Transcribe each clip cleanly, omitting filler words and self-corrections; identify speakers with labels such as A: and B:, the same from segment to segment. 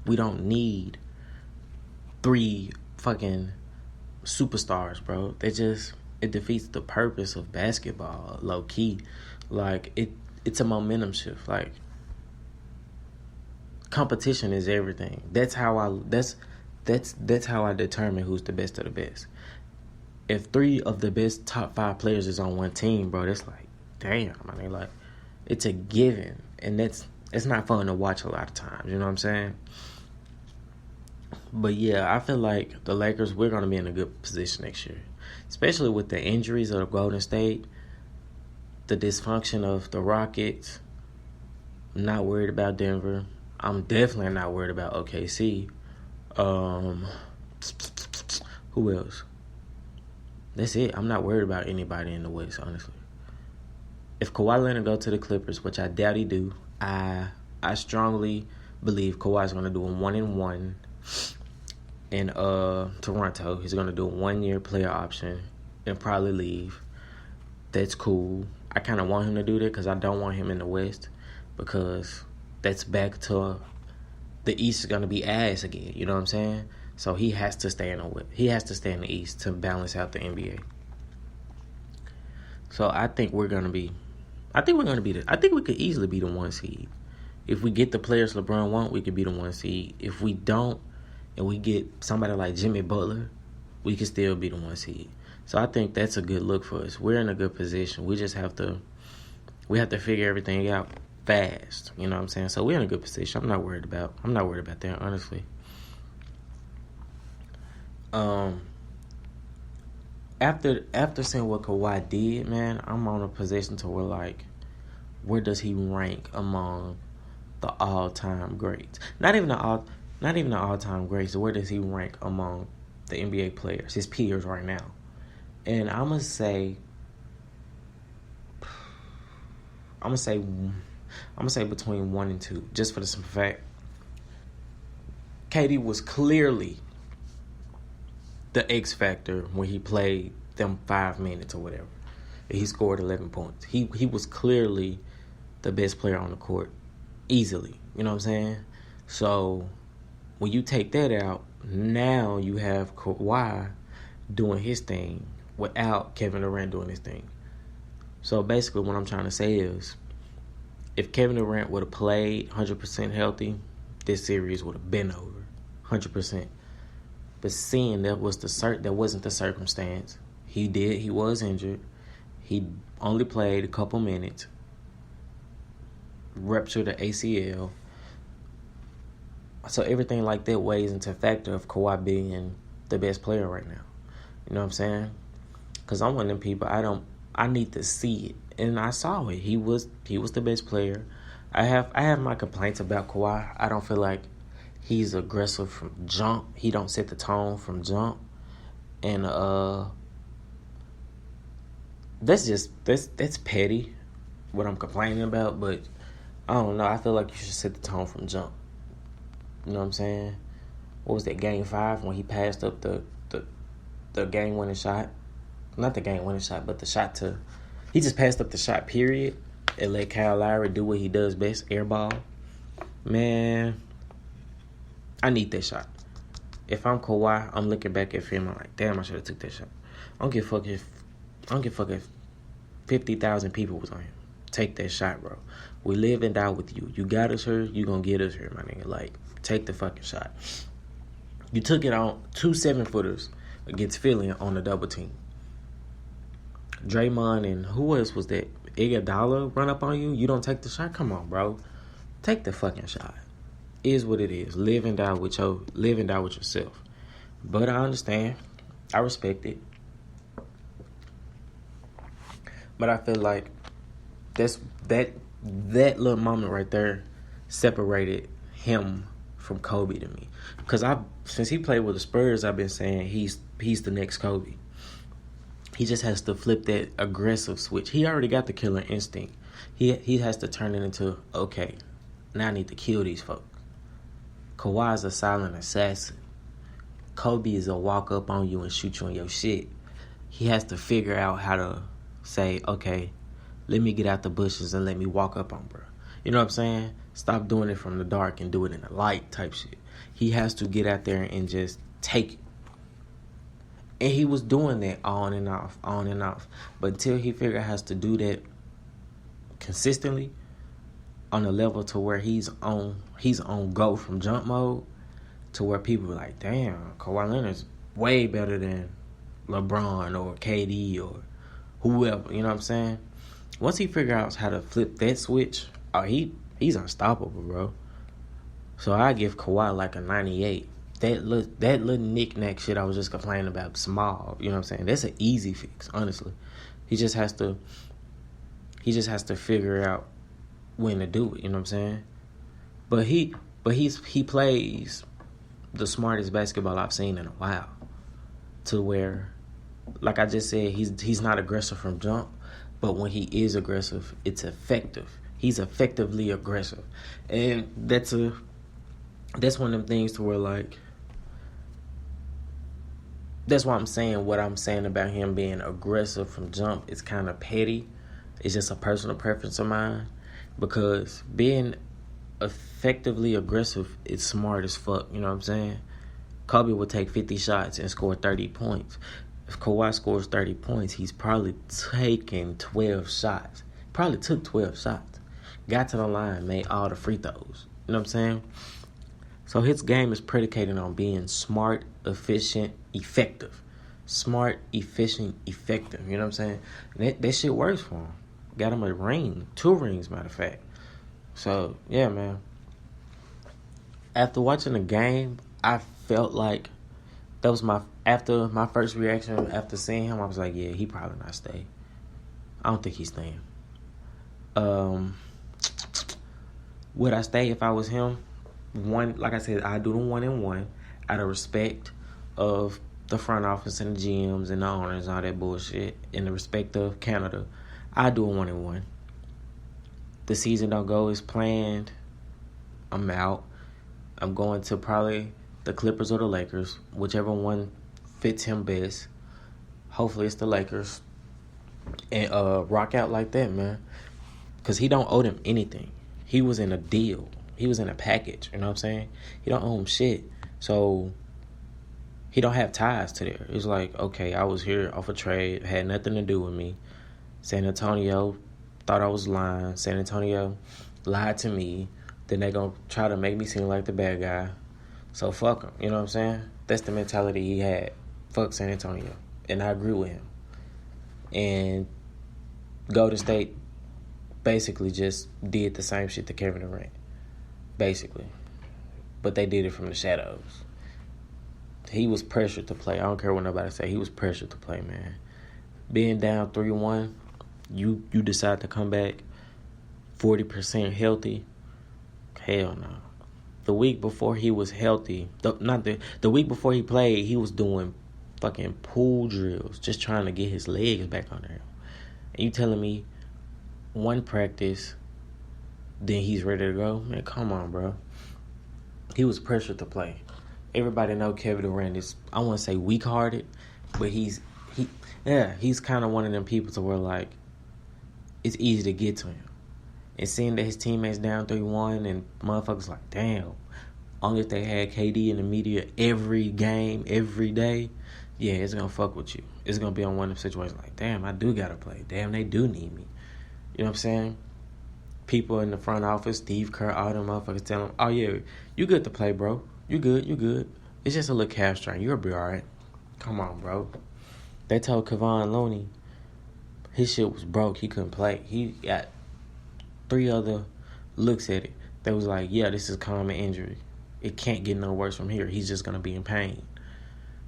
A: We don't need 3 fucking superstars, bro. It defeats the purpose of basketball, low key. Like it's a momentum shift. Like competition is everything. That's how I determine who's the best of the best. If 3 of the best top 5 players is on one team, bro, that's like, damn, I mean, like, it's a given, and it's not fun to watch a lot of times. You know what I'm saying? But yeah, I feel like the Lakers, we're gonna be in a good position next year, especially with the injuries of Golden State, the dysfunction of the Rockets. I'm not worried about Denver. I'm definitely not worried about OKC. Who else? That's it. I'm not worried about anybody in the West, honestly. If Kawhi Leonard go to the Clippers, which I doubt he do, I strongly believe Kawhi's going to do a 1-1 in Toronto. He's going to do a 1-year player option and probably leave. That's cool. I kind of want him to do that because I don't want him in the West, because that's back to the East is going to be ass again. You know what I'm saying? So he has to stay in the West. He has to stay in the East to balance out the NBA. So I think we could easily be the 1 seed. If we get the players LeBron want, we could be the 1 seed. If we don't, and we get somebody like Jimmy Butler, we could still be the 1 seed. So I think that's a good look for us. We're in a good position. We just have to figure everything out fast. You know what I'm saying? So we're in a good position. I'm not worried about that, honestly. After seeing what Kawhi did, man, I'm on a position to where, like, where does he rank among the all-time greats? Not even the all-time greats. Where does he rank among the NBA players, his peers right now? And I'm gonna say between 1 and 2, just for the simple fact, KD was clearly the X factor when he played them 5 minutes or whatever. He scored 11 points. He was clearly the best player on the court, easily. You know what I'm saying? So when you take that out, now you have Kawhi doing his thing without Kevin Durant doing his thing. So basically what I'm trying to say is, if Kevin Durant would have played 100% healthy, this series would have been over 100%. But seeing that wasn't the circumstance. He was injured. He only played a couple minutes. Ruptured the ACL. So everything like that weighs into factor of Kawhi being the best player right now. You know what I'm saying? Because I'm one of them people, I need to see it. And I saw it. He was the best player. I have my complaints about Kawhi. I don't feel like he's aggressive from jump. He don't set the tone from jump. And that's petty, what I'm complaining about, but I don't know. I feel like you should set the tone from jump. You know what I'm saying? What was that, Game 5 when he passed up the game-winning shot? Not the game-winning shot, but the shot to... He just passed up the shot, period, and let Kyle Lowry do what he does best, air ball. Man, I need that shot. If I'm Kawhi, I'm looking back at film, I'm like, damn, I should have took that shot. I don't give a fuck if 50,000 people was on him. Take that shot, bro. We live and die with you. You got us here, you gonna get us here, my nigga. Like, take the fucking shot. You took it on 2 7-footers against Philly on the double team. Draymond and who else was that? Iguodala run up on you. You don't take the shot. Come on, bro. Take the fucking shot. Is what it is. Live and die with yourself. But I understand. I respect it. But I feel like that little moment right there separated him from Kobe to me. Because since he played with the Spurs, I've been saying he's the next Kobe. He just has to flip that aggressive switch. He already got the killer instinct. He has to turn it into, okay, now I need to kill these folks. Kawhi is a silent assassin. Kobe is a walk up on you and shoot you on your shit. He has to figure out how to say, okay, let me get out the bushes and let me walk up on bro. You know what I'm saying? Stop doing it from the dark and do it in the light type shit. He has to get out there and just take it. And he was doing that on and off, on and off. But until he figured out how to do that consistently on a level to where he's on go from jump mode, to where people are like, damn, Kawhi Leonard's way better than LeBron or KD or whoever, you know what I'm saying? Once he figures out how to flip that switch, he's unstoppable, bro. So I give Kawhi like a 98. That little knick-knack shit I was just complaining about, small, you know what I'm saying? That's an easy fix, honestly. He just has to figure out when to do it, you know what I'm saying? But he plays the smartest basketball I've seen in a while. To where, like I just said, he's not aggressive from jump, but when he is aggressive, it's effective. He's effectively aggressive. And that's one of them things to where, like, that's why I'm saying what I'm saying about him being aggressive from jump is kind of petty. It's just a personal preference of mine. Because being effectively aggressive is smart as fuck, you know what I'm saying? Kobe would take 50 shots and score 30 points. If Kawhi scores 30 points, he's probably taking 12 shots. Probably took 12 shots. Got to the line, made all the free throws. You know what I'm saying? So his game is predicated on being smart, efficient, effective. Smart, efficient, effective. You know what I'm saying? And that shit works for him. Got him a ring. 2 rings, matter of fact. So, yeah, man. After watching the game, I felt like that was my first reaction after seeing him. I was like, yeah, he probably not stay. I don't think he's staying. Would I stay if I was him? Like I said, I do the 1-and-1 out of respect of the front office and the GMs and the owners and all that bullshit. In the respect of Canada, I do a 1-and-1. The season don't go as planned. I'm out. I'm going to probably the Clippers or the Lakers, whichever one fits him best. Hopefully it's the Lakers. And rock out like that, man. Because he don't owe them anything. He was in a deal. He was in a package, you know what I'm saying? He don't owe him shit. So he don't have ties to there. It's like, okay, I was here off a trade, had nothing to do with me. San Antonio thought I was lying. San Antonio lied to me. Then they gonna try to make me seem like the bad guy. So fuck him, you know what I'm saying? That's the mentality he had. Fuck San Antonio. And I agree with him. And Golden State basically just did the same shit to Kevin Durant. Basically. But they did it from the shadows. He was pressured to play. I don't care what nobody say. He was pressured to play, man. Being down 3-1, you decide to come back 40% healthy. Hell no. The week before he was healthy, the week before he played, he was doing fucking pool drills, just trying to get his legs back on there. And you telling me one practice, then he's ready to go? Man, come on, bro. He was pressured to play. Everybody know Kevin Durant is, I want to say weak-hearted, but he's kind of one of them people to where, like, it's easy to get to him. And seeing that his teammates down 3-1 and motherfuckers like, damn, only if they had KD in the media every game, every day, yeah, it's going to fuck with you. It's going to be on one of the situations like, damn, I do got to play. Damn, they do need me. You know what I'm saying? People in the front office, Steve Kerr, all them motherfuckers tell him, oh, yeah, you good to play, bro. You good. It's just a little calf strain. You'll be all right. Come on, bro. They told Kevon Looney his shit was broke. He couldn't play. He got 3 other looks at it. They was like, yeah, this is common injury. It can't get no worse from here. He's just going to be in pain.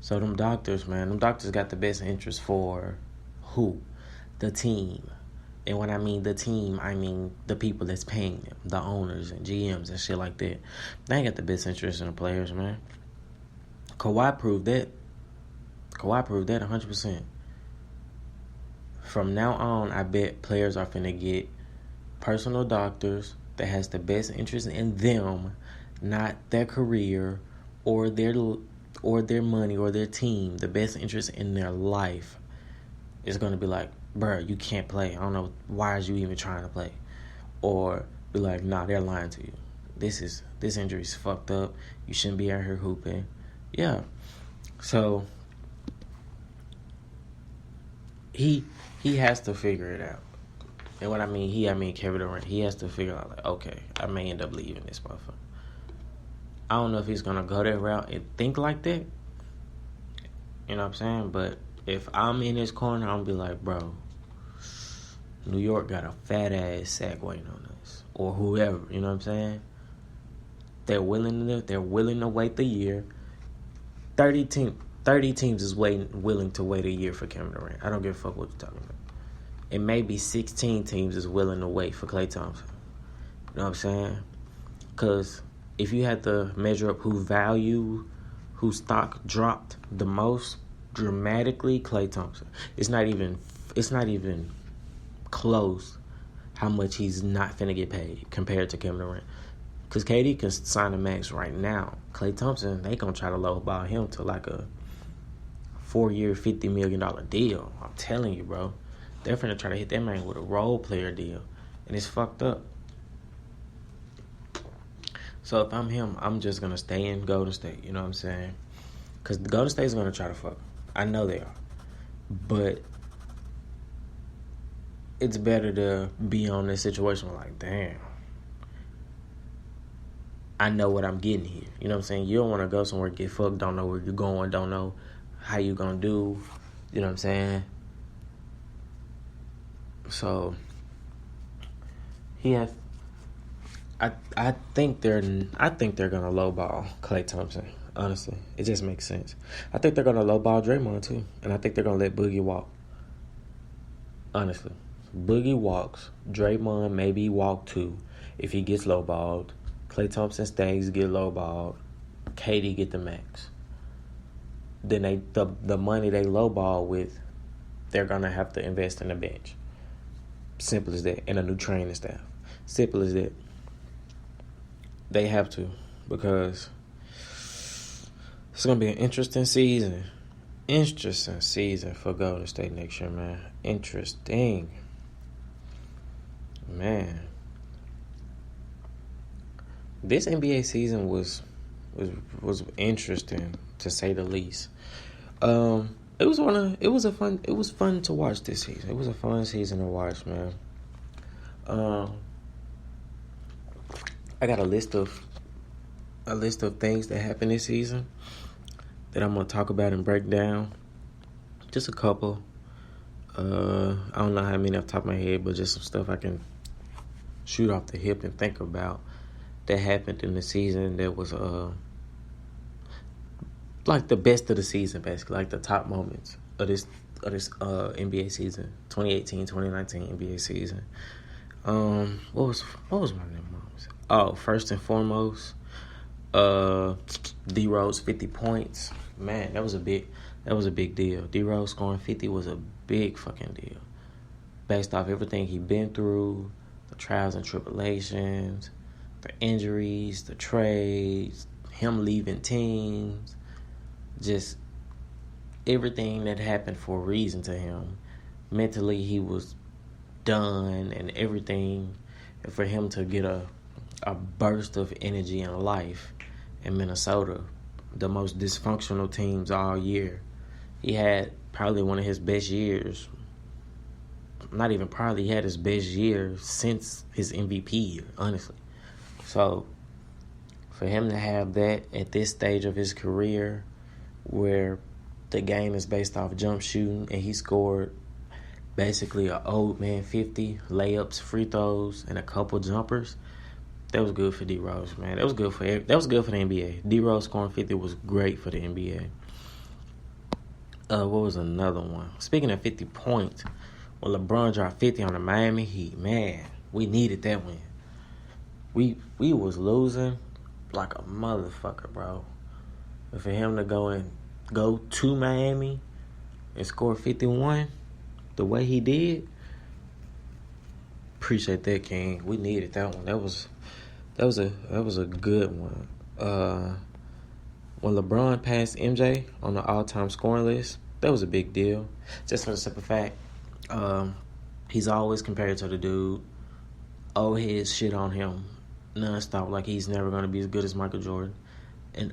A: So them doctors got the best interest for who? The team. And when I mean the team, I mean the people that's paying them, the owners and GMs and shit like that. They ain't got the best interest in the players, man. Kawhi proved that 100%. From now on, I bet players are finna get personal doctors that has the best interest in them, not their career or their money or their team. The best interest in their life is gonna be like, bruh, you can't play. I don't know, why are you even trying to play? Or be like, nah, they're lying to you. This injury's fucked up. You shouldn't be out here hooping. Yeah. So he has to figure it out. And when I mean Kevin Durant. He has to figure out, like, okay, I may end up leaving this motherfucker. I don't know if he's gonna go that route and think like that. You know what I'm saying? But if I'm in his corner, I'm gonna be like, bro, New York got a fat ass sack waiting on us, or whoever. You know what I'm saying? They're willing to wait the year. 30 teams is willing to wait a year for Kevin Durant. I don't give a fuck what you're talking about. And maybe 16 teams is willing to wait for Klay Thompson. You know what I'm saying? Because if you had to measure up whose stock dropped the most dramatically, Klay Thompson. It's not even close how much he's not finna get paid compared to Kevin Durant. Because KD can sign a max right now. Klay Thompson, they gonna try to lowball him to like a 4-year, $50 million deal. I'm telling you, bro. They're finna try to hit that man with a role player deal. And it's fucked up. So if I'm him, I'm just going to stay in Golden State. You know what I'm saying? Because Golden State's going to try to fuck. I know they are. But it's better to be on this situation like, damn, I know what I'm getting here. You know what I'm saying? You don't want to go somewhere, get fucked, don't know where you're going, don't know how you going to do. You know what I'm saying? So he has. I think they're gonna lowball Klay Thompson. Honestly, it just makes sense. I think they're gonna lowball Draymond too, and I think they're gonna let Boogie walk. Honestly, Boogie walks. Draymond maybe walk too if he gets lowballed. Klay Thompson stays, get lowballed. KD get the max. Then the money they lowball with, they're gonna have to invest in the bench. Simple as that, and a new training staff. Simple as that. They have to, because it's going to be an interesting season. Interesting season for Golden State next year, man. Interesting. Man. This NBA season was interesting, to say the least. It was fun to watch this season. It was a fun season to watch, man. I got a list of things that happened this season that I'm gonna talk about and break down. Just a couple. I don't know how many off the top of my head, but just some stuff I can shoot off the hip and think about that happened in the season that was like the best of the season, basically, like the top moments of this NBA season, 2018-2019 NBA season. What was one of them moments? Oh, first and foremost, D.rose 50 points. Man, that was a big deal. D.rose scoring 50 was a big fucking deal, based off everything he'd been through, the trials and tribulations, the injuries, the trades, him leaving teams, just everything that happened for a reason to him. Mentally, he was done, and everything, and for him to get a burst of energy in life in Minnesota, the most dysfunctional teams all year. He had probably one of his best years. Not even probably, he had his best year since his MVP year, honestly. So, for him to have that at this stage of his career, where the game is based off jump shooting, and he scored basically an old man 50 layups, free throws, and a couple jumpers, that was good for D.rose, man. That was good for the NBA. D.rose scoring 50 was great for the NBA. What was another one? Speaking of 50 points, when LeBron dropped 50 on the Miami Heat, man, we needed that win. We was losing like a motherfucker, bro. But for him to go to Miami and score 51 the way he did, appreciate that, King. We needed that one. That was a good one. When LeBron passed MJ on the all-time scoring list, that was a big deal. Just for the simple fact, he's always compared to the dude. old heads shit on him nonstop, like he's never gonna be as good as Michael Jordan, and